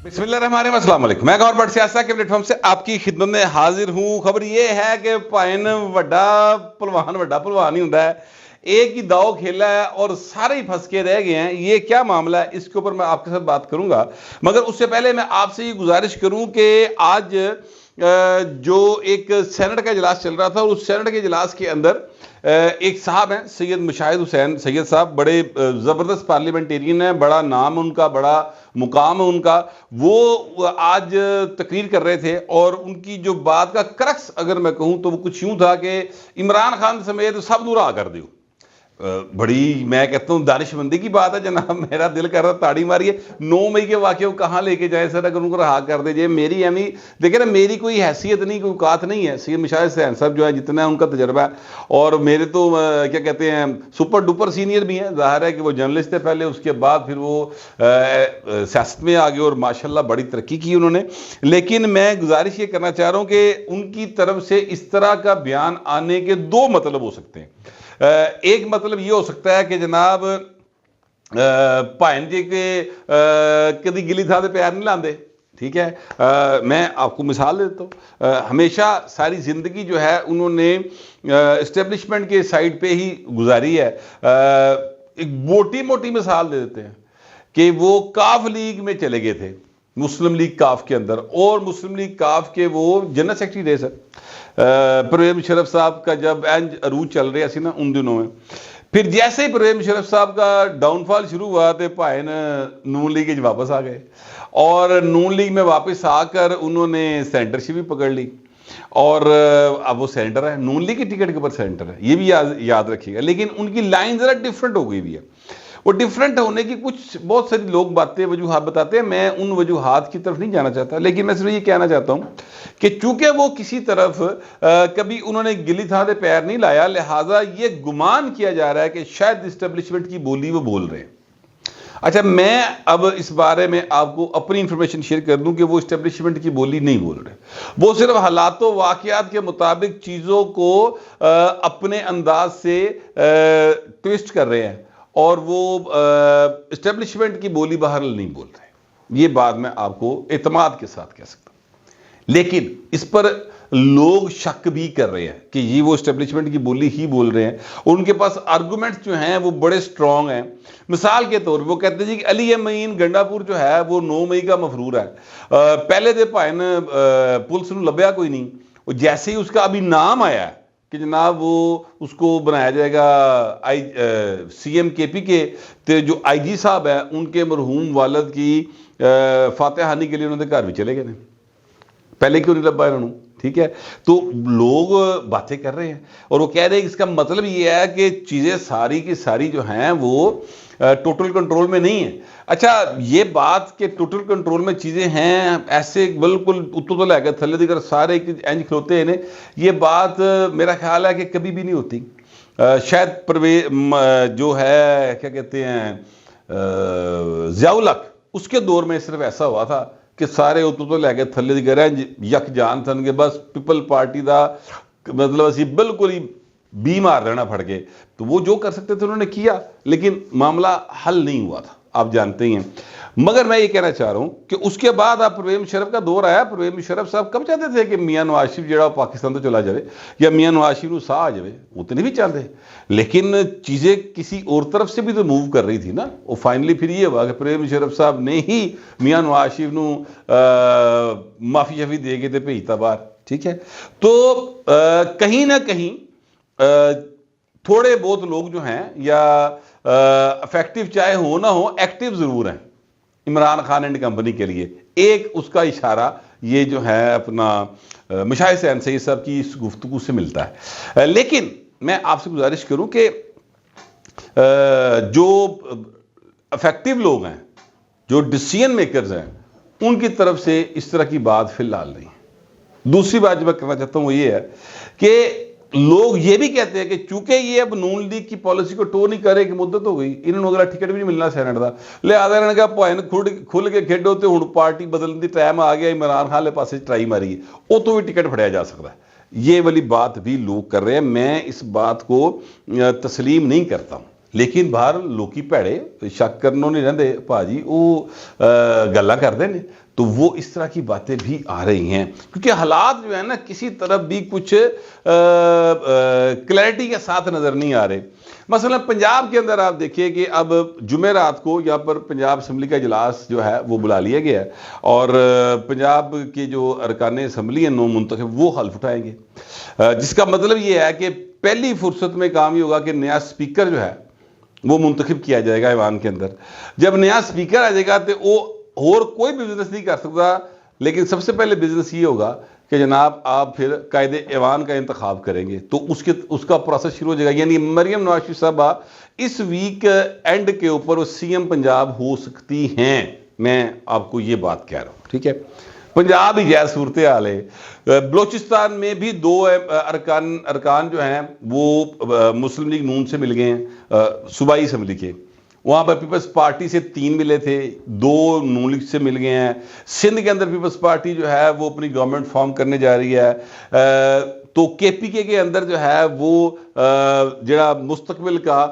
بسم اللہ الرحمن الرحیم، السلام علیکم۔ میں گور بٹ سیاست کے پلیٹ فارم سے آپ کی خدمت میں حاضر ہوں۔ خبر یہ ہے کہ پائن وڈا پلوان ہی ہوتا ہے، ایک ہی داؤ کھیلا ہے اور سارے ہی پھنس کے رہ گئے ہیں۔ یہ کیا معاملہ ہے، اس کے اوپر میں آپ کے ساتھ بات کروں گا، مگر اس سے پہلے میں آپ سے یہ گزارش کروں کہ آج جو ایک سینٹ کا اجلاس چل رہا تھا، اس سینٹ کے اجلاس کے اندر ایک صاحب ہیں سید مشاہد حسین سید صاحب، بڑے زبردست پارلیمنٹیرین ہیں، بڑا نام ان کا، بڑا مقام ہے ان کا۔ وہ آج تقریر کر رہے تھے اور ان کی جو بات کا کرکس اگر میں کہوں تو وہ کچھ یوں تھا کہ عمران خان سمیت سب نو راہ کر دیو۔ بڑی میں کہتا ہوں دانش مندی کی بات ہے جناب، میرا دل کر رہا تاڑی ماری ہے۔ 9 مئی کے واقعے کو کہاں لے کے جائیں سر، اگر ان کو رہا کر دے جائے میری اہمی دیکھیں نا، میری کوئی حیثیت نہیں، کوئی اوقات نہیں ہے۔ سید مشاہد حسین صاحب جو ہے جتنا ہے ان کا تجربہ ہے، اور میرے تو کیا کہتے ہیں سپر ڈوپر سینئر بھی ہیں۔ ظاہر ہے کہ وہ جرنلسٹ تھے پہلے، اس کے بعد پھر وہ سیاست میں آگے اور ماشاءاللہ بڑی ترقی کی انہوں نے۔ لیکن میں گزارش یہ کرنا چاہ رہا ہوں کہ ان کی طرف سے اس طرح کا بیان آنے کے 2 مطلب ہو سکتے ہیں۔ ایک مطلب یہ ہو سکتا ہے کہ جناب پائن جی کے کدی گلی تھا تو پیر نہیں لاندے، ٹھیک ہے۔ میں آپ کو مثال دیتا ہوں، ہمیشہ ساری زندگی جو ہے انہوں نے اسٹیبلشمنٹ کے سائڈ پہ ہی گزاری ہے۔ ایک موٹی مثال دے دیتے ہیں کہ وہ کاف لیگ میں چلے گئے تھے، مسلم لیگ کاف کے اندر، اور مسلم لیگ کاف کے وہ جنرل سیکرٹری رہے سر پرویز مشرف صاحب کا جب عروج چل رہا سی نا ان دنوں میں۔ پھر جیسے ہی پرویز مشرف صاحب کا ڈاؤن فال شروع ہوا تو پائن نون لیگ واپس آ گئے، اور نون لیگ میں واپس آ کر انہوں نے سینٹرشپ بھی پکڑ لی، اور اب وہ سینٹر ہے، نون لیگ کی ٹکٹ کے اوپر سینٹر ہے، یہ بھی یاد رکھیے گا۔ لیکن ان کی لائن ذرا ڈیفرنٹ ہو گئی بھی ہے۔ وہ ڈیفرنٹ ہونے کی کچھ بہت ساری لوگ باتیں وجوہات بتاتے ہیں، میں ان وجوہات کی طرف نہیں جانا چاہتا، لیکن میں صرف یہ کہنا چاہتا ہوں کہ چونکہ وہ کسی طرف کبھی انہوں نے گلی تھا دے پیر نہیں لایا، لہٰذا یہ گمان کیا جا رہا ہے کہ شاید اسٹیبلشمنٹ کی بولی وہ بول رہے ہیں۔ اچھا، میں اب اس بارے میں آپ کو اپنی انفارمیشن شیئر کر دوں کہ وہ اسٹیبلشمنٹ کی بولی نہیں بول رہے، وہ صرف حالات و واقعات کے مطابق چیزوں کو اپنے انداز سے ٹویسٹ کر رہے ہیں، اور وہ اسٹیبلشمنٹ کی بولی بہرحال نہیں بول رہے۔ یہ بات میں آپ کو اعتماد کے ساتھ کہہ سکتا ہوں، لیکن اس پر لوگ شک بھی کر رہے ہیں کہ یہ وہ اسٹیبلشمنٹ کی بولی ہی بول رہے ہیں۔ ان کے پاس آرگومنٹس جو ہیں وہ بڑے سٹرونگ ہیں۔ مثال کے طور وہ کہتے ہیں کہ علی امین گنڈا پور جو ہے وہ 9 مئی کا مفرور ہے، پہلے دے پائن پولیس نے لبیا کوئی نہیں، جیسے ہی اس کا ابھی نام آیا ہے کہ جناب وہ اس کو بنایا جائے گا سی ایم کے پی کے، جو آئی جی صاحب ہیں ان کے مرحوم والد کی فاتحانی کے لیے انہوں نے گھر بھی چلے گئے، پہلے کیوں نہیں لبا انہوں نے، ٹھیک ہے۔ تو لوگ باتیں کر رہے ہیں اور وہ کہہ رہے ہیں کہ اس کا مطلب یہ ہے کہ چیزیں ساری کی ساری جو ہیں وہ ٹوٹل کنٹرول میں نہیں ہیں۔ اچھا، یہ بات کہ ٹوٹل کنٹرول میں چیزیں ہیں، ایسے بالکل اتو تو لے کے تھلے دیگر سارے انج کھلوتے ہیں، یہ بات میرا خیال ہے کہ کبھی بھی نہیں ہوتی۔ شاید پرویز جو ہے کیا کہتے ہیں ضیاء الحق، اس کے دور میں صرف ایسا ہوا تھا کہ سارے اتو تو لے کے تھلے دیگر یک جان تھن کہ بس پیپل پارٹی دا مطلب اسی بالکل ہی بیمار رہنا پڑ گئے، تو وہ جو کر سکتے تھے انہوں نے کیا، لیکن معاملہ حل نہیں ہوا تھا، آپ جانتے ہی ہیں۔ مگر میں یہ کہنا چاہ رہا ہوں کہ اس کے بعد آپ پرویز مشرف کا دور آیا۔ پرویز مشرف صاحب کب چاہتے تھے کہ میاں نواز شریف جڑا پاکستان تو چلا جائے یا میاں نواز شریف سا آ جائے، وہ تو نہیں بھی چاہتے، لیکن چیزیں کسی اور طرف سے بھی تو موو کر رہی تھی نا۔ وہ فائنلی پھر یہ ہوا کہ پرویز مشرف صاحب نے ہی میاں نواز شریف نو معافی شفی دے کے بھیجتا باہر، ٹھیک ہے۔ تو کہیں نہ کہیں تھوڑے بہت لوگ جو ہیں یا افیکٹو چاہے ہو نہ ہو، ایکٹیو ضرور ہیں عمران خان اینڈ کمپنی کے لیے۔ ایک اس کا اشارہ یہ جو ہے اپنا مشاہد حسین سید صاحب کی اس گفتگو سے ملتا ہے۔ لیکن میں آپ سے گزارش کروں کہ جو افیکٹو لوگ ہیں، جو ڈیسیژن میکرز ہیں، ان کی طرف سے اس طرح کی بات فی الحال نہیں ہے۔ دوسری بات جو میں کرنا چاہتا ہوں وہ یہ ہے کہ لوگ یہ بھی کہتے ہیں کہ چونکہ یہ اب نون لیگ کی پالیسی کو ٹو نہیں کرے کہ مدت ہو گئی، انہوں نے اگلا ٹکٹ بھی نہیں ملنا سینٹ کا، لہٰذا انہوں نے کہا پوائن کھل کے کھیڈو تو ہوں پارٹی بدلنے کی ٹائم آ گیا، عمران خان کے پاس ٹرائی ماری ہے، وہ تو بھی ٹکٹ پھڑیا جا سکتا ہے۔ یہ والی بات بھی لوگ کر رہے ہیں، میں اس بات کو تسلیم نہیں کرتا ہوں، لیکن باہر لوکی پیڑے شک کرنوں نہیں رہتے، پا جی وہ گلا کرتے ہیں، تو وہ اس طرح کی باتیں بھی آ رہی ہیں، کیونکہ حالات جو ہے نا کسی طرف بھی کچھ کلیئرٹی کے ساتھ نظر نہیں آ رہے۔ مثلا پنجاب کے اندر آپ دیکھیے کہ اب جمعرات کو یہاں پر پنجاب اسمبلی کا اجلاس جو ہے وہ بلا لیا گیا ہے، اور پنجاب کے جو ارکان اسمبلی ہیں نو منتخب وہ حلف اٹھائیں گے، جس کا مطلب یہ ہے کہ پہلی فرصت میں کام یہ ہوگا کہ نیا سپیکر جو ہے وہ منتخب کیا جائے گا ایوان کے اندر۔ جب نیا سپیکر آ جائے گا تو وہ اور کوئی بھی بزنس نہیں کر سکتا، لیکن سب سے پہلے بزنس یہ ہوگا کہ جناب آپ پھر قائد ایوان کا انتخاب کریں گے، تو اس کا پروسیس شروع ہو جائے گا۔ یعنی مریم نواز شریف صاحبہ اس ویک اینڈ کے اوپر وہ سی ایم پنجاب ہو سکتی ہیں، میں آپ کو یہ بات کہہ رہا ہوں، ٹھیک ہے۔ پنجاب ہی جائے صورتحال ہے، بلوچستان میں بھی دو ارکان جو ہیں وہ مسلم لیگ نون سے مل گئے ہیں صوبائی اسمبلی کے، وہاں پر پیپلز پارٹی سے 3 ملے تھے، 2 نون لیگ سے مل گئے ہیں۔ سندھ کے اندر پیپلز پارٹی جو ہے وہ اپنی گورنمنٹ فارم کرنے جا رہی ہے، تو کے پی کے اندر جو ہے وہ جڑا مستقبل کا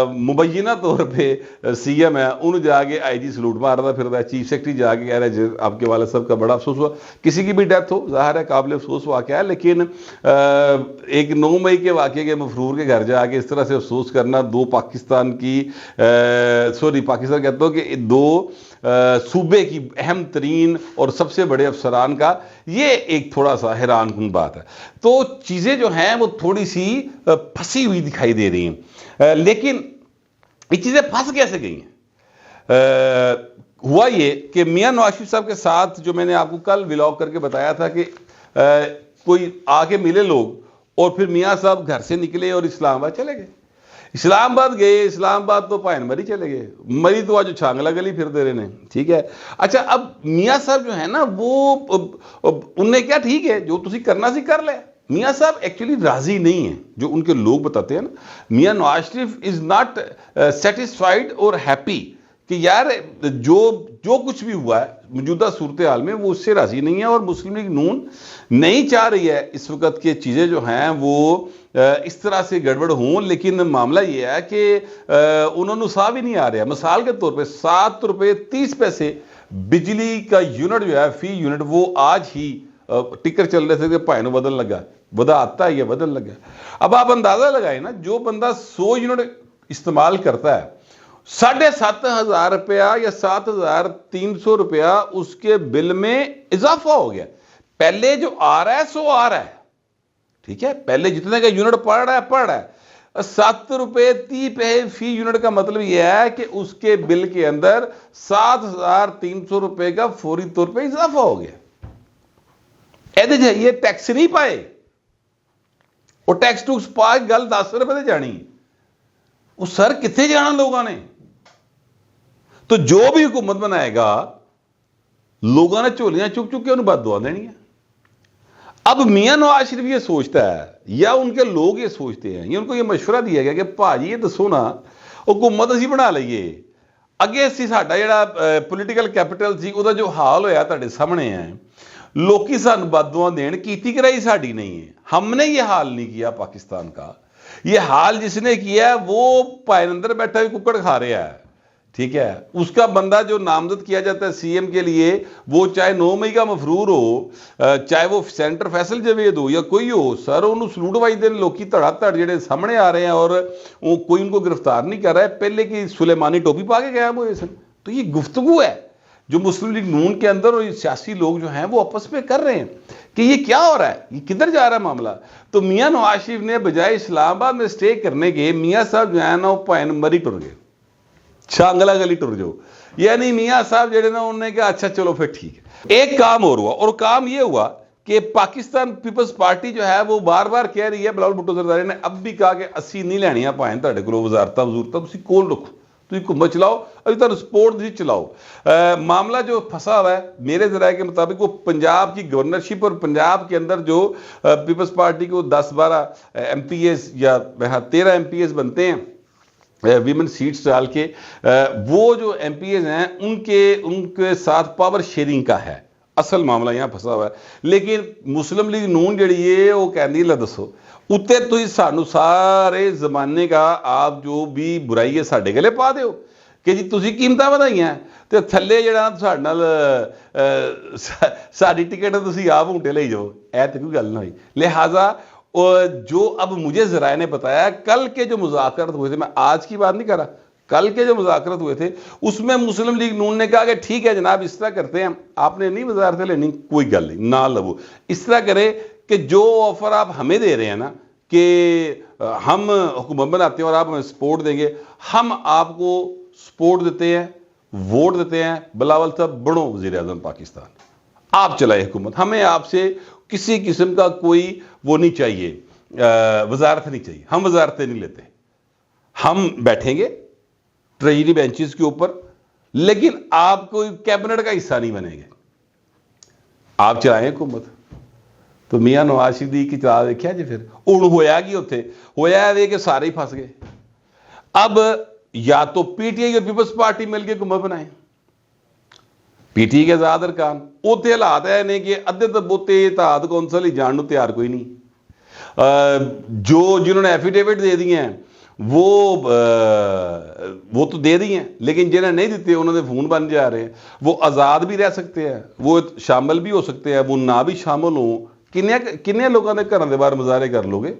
مبینہ طور پہ سی ایم ہے، انہوں جا کے آئی جی سلوٹ مار رہا پھر چیف سیکرٹری جا کے کہہ رہا ہے آپ کے والد صاحب کا بڑا افسوس ہوا، کسی کی بھی ڈیتھ ہو ظاہر ہے قابل افسوس واقعہ ہے، لیکن ایک 9 مئی کے واقعے کے مفرور کے گھر جا کے اس طرح سے افسوس کرنا، پاکستان کہتا ہوں کہ 2 صوبے کی اہم ترین اور سب سے بڑے افسران کا، یہ ایک تھوڑا سا حیران کن بات ہے۔ تو چیزیں جو ہیں وہ تھوڑی سی پھنسی ہوئی دکھائی دے رہی ہیں، لیکن یہ چیزیں پھنس کیسے گئی ہیں؟ ہوا یہ کہ میاں نواز شریف صاحب کے ساتھ جو میں نے آپ کو کل ولاگ کر کے بتایا تھا کہ کوئی آ کے ملے لوگ، اور پھر میاں صاحب گھر سے نکلے اور اسلام آباد چلے گئے۔ اسلام آباد گئے، اسلام آباد تو پائن مری چلے گئے، مری تو آج چھانگلا گلی پھر دے رہے ہیں، ٹھیک ہے۔ اچھا اب میاں صاحب جو ہے نا وہ انہیں کیا ٹھیک ہے جو تسی کرنا سی کر لے، میاں صاحب ایکچولی راضی نہیں ہیں، جو ان کے لوگ بتاتے ہیں نا، Mian Nawaz Sharif is not satisfied اور ہیپی کہ یار جو کچھ بھی ہوا ہے موجودہ صورتحال میں وہ اس سے راضی نہیں ہے، اور مسلم لیگ نون نہیں چاہ رہی ہے اس وقت کہ چیزیں جو ہیں وہ اس طرح سے گڑبڑ ہوں، لیکن معاملہ یہ ہے کہ انہوں نے صاحب ہی نہیں آ رہا۔ مثال کے طور پہ 7.30 روپے بجلی کا یونٹ جو ہے فی یونٹ وہ آج ہی ٹکر چل رہے تھے کہ پائنوں بدل لگا، بدا آتا ہے یا بدل لگا۔ اب آپ اندازہ لگائیں نا، جو بندہ 100 یونٹ استعمال کرتا ہے، 7,500 روپیہ یا 7,300 روپیہ اس کے بل میں اضافہ ہو گیا۔ پہلے جو آ رہا ہے سو آ رہا ہے، ٹھیک ہے، پہلے جتنے کا یونٹ پڑ رہا ہے 7.30 روپے فی یونٹ کا مطلب یہ ہے کہ اس کے بل کے اندر 7,300 روپے کا فوری طور پہ اضافہ ہو گیا۔ یہ ٹیکس نہیں پائے، اور ٹیکس ٹوکس پا گل 10 روپے دے جانی، وہ سر کتنے جانا لوگوں نے؟ تو جو بھی حکومت بنائے گا لوگوں نے جھولیاں چک چک کے انہوں بد دعا دینی ہے۔ اب میاں نواز شریف یہ سوچتا ہے یا ان کے لوگ یہ سوچتے ہیں یا ان کو یہ مشورہ دیا گیا کہ بھاجی یہ دسو نا حکومت اسی بنا لئیے، اگے اسی ساڈا جڑا پولیٹیکل کیپٹل سی وہ جو حال ہویا تہاڈے سامنے ہے، لوکی سان بد دعا دین کیتی کرائی ساڈی نہیں ہے، ہم نے یہ حال نہیں کیا پاکستان کا، یہ حال جس نے کیا ہے وہ پائن اندر بیٹھا بھی ککڑ کھا رہا ہے، ٹھیک ہے۔ اس کا بندہ جو نامزد کیا جاتا ہے سی ایم کے لیے، وہ چاہے 9 مئی کا مفرور ہو، چاہے وہ سینٹر فیصل جوید ہو یا کوئی ہو، سر انہوں سلوٹ بائی دن لوکی تڑا تڑ جڑے سامنے آ رہے ہیں، اور کوئی ان کو گرفتار نہیں کر رہا ہے، پہلے کی سلیمانی ٹوپی پا کے گیا ہوئے سن۔ تو یہ گفتگو ہے جو مسلم لیگ نون کے اندر اور سیاسی لوگ جو ہیں وہ آپس میں کر رہے ہیں کہ یہ کیا ہو رہا ہے، یہ کدھر جا رہا ہے معاملہ۔ تو میاں نواز شریف نے بجائے اسلام آباد میں سٹے کرنے کے، میاں صاحب جو ہے نا وہ پائن مری ٹر گئے، چھانگلا گلی ٹر جو، یعنی میاں صاحب جڑے نا انہوں نے کہا اچھا چلو پھر ٹھیک ہے۔ ایک کام اور ہوا، اور کام یہ ہوا کہ پاکستان پیپلز پارٹی جو ہے وہ بار بار کہہ رہی ہے، بلاول بھٹو زرداری نے اب بھی کہا کہ اسی نہیں لینیاں پائیں تہاڈے کولوں وزارتاں وزورتاں، تسی کول رکھو، تسی حکومت چلاؤ، ابھی تک سپورٹ نہیں چلاؤ۔ معاملہ جو پھنسا ہوا ہے میرے ذرائع کے مطابق وہ پنجاب کی گورنرشپ اور پنجاب کے اندر جو پیپلز پارٹی کو 10-12 ایم پی ایز یا 13 ایم پی ایز بنتے ہیں ویمن سیٹس ڈال کے، وہ جو ایم پی ایز ہیں ان کے ساتھ پاور شیئرنگ کا ہے اصل معاملہ یہاں پھنسا ہوا ہے۔ لیکن مسلم لیگ نون جڑی ہے وہ کہندی ہے دسو اتنے تو سانو سارے زمانے کا آپ جو بھی برائی ہے ساڈے گلے پا دیو، کہ جی تسی قیمتاں ਵਧਾਈਆਂ ਤੇ ਥੱਲੇ ਜਿਹੜਾ ਸਾਡੇ ਨਾਲ ਸਾਡੀ ٹکٹ ਤੁਸੀਂ ਆਪ ਉਂਟੇ ਲਈ ਜਾਓ, ਇਹ ਤੇ ਕੋਈ ਗੱਲ ਨਾ ਹੋਈ। لہٰذا جو اب مجھے ذرائع نے بتایا کل کے جو مذاکرات ہوئے تھے، میں آج کی بات نہیں کر رہا، کل کے جو مذاکرات ہوئے تھے اس میں مسلم لیگ نون نے کہا کہ ٹھیک ہے جناب اس طرح کرتے ہیں، آپ نے نہیں وزارتیں لینی کوئی گل نہیں، نہ لو، اس طرح کرے کہ جو آفر آپ ہمیں دے رہے ہیں نا کہ ہم حکومت بناتے ہیں اور آپ ہمیں سپورٹ دیں گے، ہم آپ کو سپورٹ دیتے ہیں، ووٹ دیتے ہیں، بلاول صاحب بڑھو وزیر اعظم پاکستان، آپ چلائے حکومت، ہمیں آپ سے کسی قسم کا کوئی وہ نہیں چاہیے، وزارت نہیں چاہیے، ہم وزارتیں نہیں لیتے، ہم بیٹھیں گے ٹریجری بینچز کے اوپر، لیکن آپ کوئی کیبنٹ کا حصہ نہیں بنیں گے، آپ چلائیں حکومت۔ تو میاں نواز شریف کی چلا دیکھا جی، پھر اُن ہویا کی ہوتے ہویا ہے کہ سارے ہی پھنس گئے۔ اب یا تو پی ٹی آئی اور پیپلز پارٹی مل کے حکومت بنائیں، پی ٹی آئی کے آزاد ارکان اوتے حالات ہے نہیں کہ ادھے تو بوتے اتحاد کونسل ہی جان تیار کوئی نہیں، جو جنہوں نے ایفیڈیوٹ دے دی ہیں وہ تو دے دی ہیں، لیکن جنہیں نہیں دیتے انہوں نے فون بن جا رہے ہیں، وہ آزاد بھی رہ سکتے ہیں، وہ شامل بھی ہو سکتے ہیں، وہ نہ بھی شامل ہوں۔ کنے لوگوں نے گھروں کے باہر مظاہرے کر لو گے؟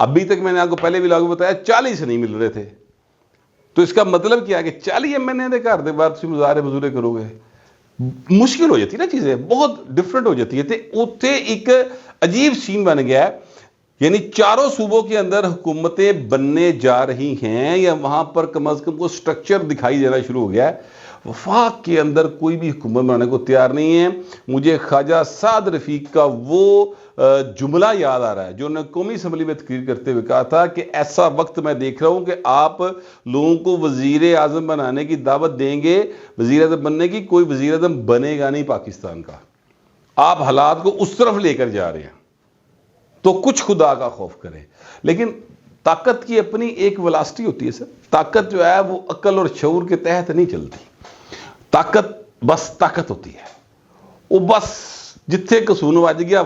ابھی تک میں نے آپ کو پہلے بھی لاگو بتایا 40 نہیں مل رہے تھے، تو اس کا مطلب کیا کہ 40 MNA کے گھر کے باہر تم مظاہرے مظاہرے کرو گے، مشکل ہو جاتی نا، چیزیں بہت ڈفرینٹ ہو جاتی ہے۔ تو اتنے ایک عجیب سین بن گیا ہے، یعنی چاروں صوبوں کے اندر حکومتیں بننے جا رہی ہیں یا وہاں پر کم از کم کو سٹرکچر دکھائی دینا شروع ہو گیا ہے، وفاق کے اندر کوئی بھی حکومت بنانے کو تیار نہیں ہے۔ مجھے خواجہ سعد رفیق کا وہ جملہ یاد آ رہا ہے جو انہوں نے قومی اسمبلی میں تقریر کرتے ہوئے کہا تھا کہ ایسا وقت میں دیکھ رہا ہوں کہ آپ لوگوں کو وزیر اعظم بنانے کی دعوت دیں گے، وزیر اعظم بننے کی، کوئی وزیر اعظم بنے گا نہیں پاکستان کا، آپ حالات کو اس طرف لے کر جا رہے ہیں، تو کچھ خدا کا خوف کریں۔ لیکن طاقت کی اپنی ایک ویلاسٹی ہوتی ہے سر، طاقت جو ہے وہ عقل اور شعور کے تحت نہیں چلتی، طاقت بس طاقت ہوتی ہے، وہ بس جتھے قصون وج گیا،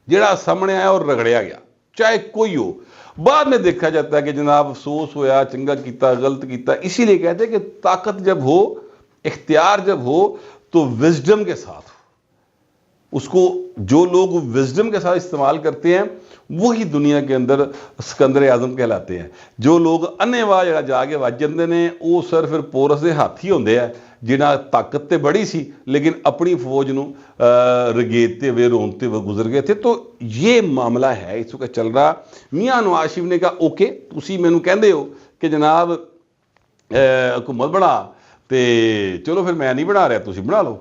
جڑا سامنے آیا اور رگڑیا گیا، چاہے کوئی ہو۔ بعد میں دیکھا جاتا ہے کہ جناب افسوس ہویا، چنگا کیتا، غلط کیتا، اسی لیے کہتے ہیں کہ طاقت جب ہو، اختیار جب ہو تو وزڈم کے ساتھ ہو، اس کو جو لوگ وزڈم کے ساتھ استعمال کرتے ہیں وہی دنیا کے اندر سکندر اعظم کہلاتے ہیں۔ جو لوگ انے واہ جڑا جا کے وج جاندے نے وہ سر پھر پورس دے ہاتھی ہوندے ہیں، جنہاں طاقت تے بڑی سی لیکن اپنی فوج نو رگیتے ہوئے رونتے ہوئے گزر گئے تھے۔ تو یہ معاملہ ہے اس وقت چل رہا۔ میاں نواز شریف نے کہا اوکے تسی مینوں کہندے ہو کہ جناب حکومت بنا تے چلو پھر میں نہیں بنا رہا، تسی بنا لو،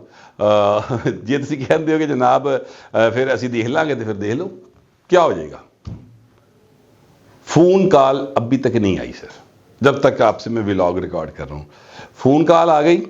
جی تسی کہندے ہو کہ جناب پھر اسی دیکھ لیں گے تو پھر دیکھ لو کیا ہو جائے گا۔ فون کال ابھی تک نہیں آئی سر، جب تک آپ سے میں ولاگ ریکارڈ کر رہا ہوں۔ فون کال آ گئی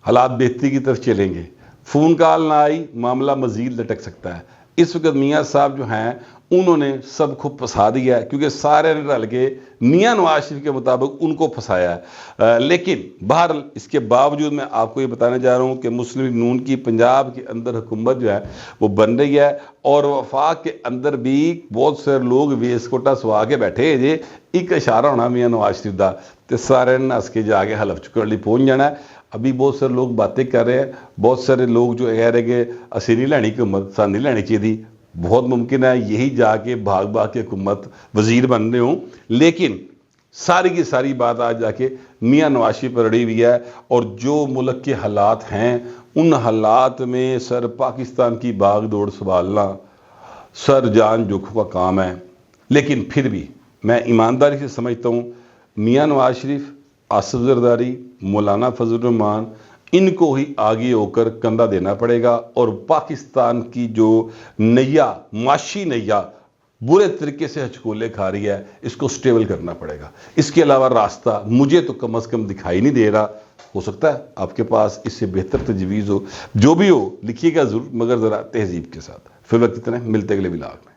حالات بہتری کی طرف چلیں گے، فون کال نہ آئی معاملہ مزید لٹک سکتا ہے۔ اس وقت میاں صاحب جو ہیں انہوں نے سب کو پھنسا دیا ہے، کیونکہ سارے نے رل کے میاں نواز شریف کے مطابق ان کو پھنسایا ہے۔ لیکن بہرحال اس کے باوجود میں آپ کو یہ بتانے جا رہا ہوں کہ مسلم لیگ نون کی پنجاب کے اندر حکومت جو ہے وہ بن رہی ہے، اور وفاق کے اندر بھی بہت سارے لوگ ویس کوٹا سوا کے بیٹھے جی، ایک اشارہ ہونا میاں نواز شریف دا تے سارے نے نس کے جا کے حلف چکن لی پہنچ جانا ہے۔ ابھی بہت سارے لوگ باتیں کر رہے ہیں، بہت سارے لوگ جو کہہ رہے کہ اسی نہیں لینی حکومت، سان نہیں لینی چاہیے، بہت ممکن ہے یہی جا کے بھاگ کے حکومت وزیر بن رہے ہوں، لیکن ساری کی ساری بات آج جا کے میاں نواز شریف پر اڑی ہوئی ہے۔ اور جو ملک کے حالات ہیں ان حالات میں سر پاکستان کی باغ دوڑ سنبھالنا سر جان جوکھوں کا کام ہے۔ لیکن پھر بھی میں ایمانداری سے سمجھتا ہوں میاں نواز شریف، آصف زرداری، مولانا فضل الرحمان، ان کو ہی آگے ہو کر کندھا دینا پڑے گا، اور پاکستان کی جو نیا معاشی نیا برے طریقے سے ہچکولے کھا رہی ہے اس کو سٹیبل کرنا پڑے گا۔ اس کے علاوہ راستہ مجھے تو کم از کم دکھائی نہیں دے رہا۔ ہو سکتا ہے آپ کے پاس اس سے بہتر تجویز ہو، جو بھی ہو لکھیے گا ضرور، مگر ذرا تہذیب کے ساتھ۔ فی الوقت اتنا، ملتے اگلے ولاگ میں۔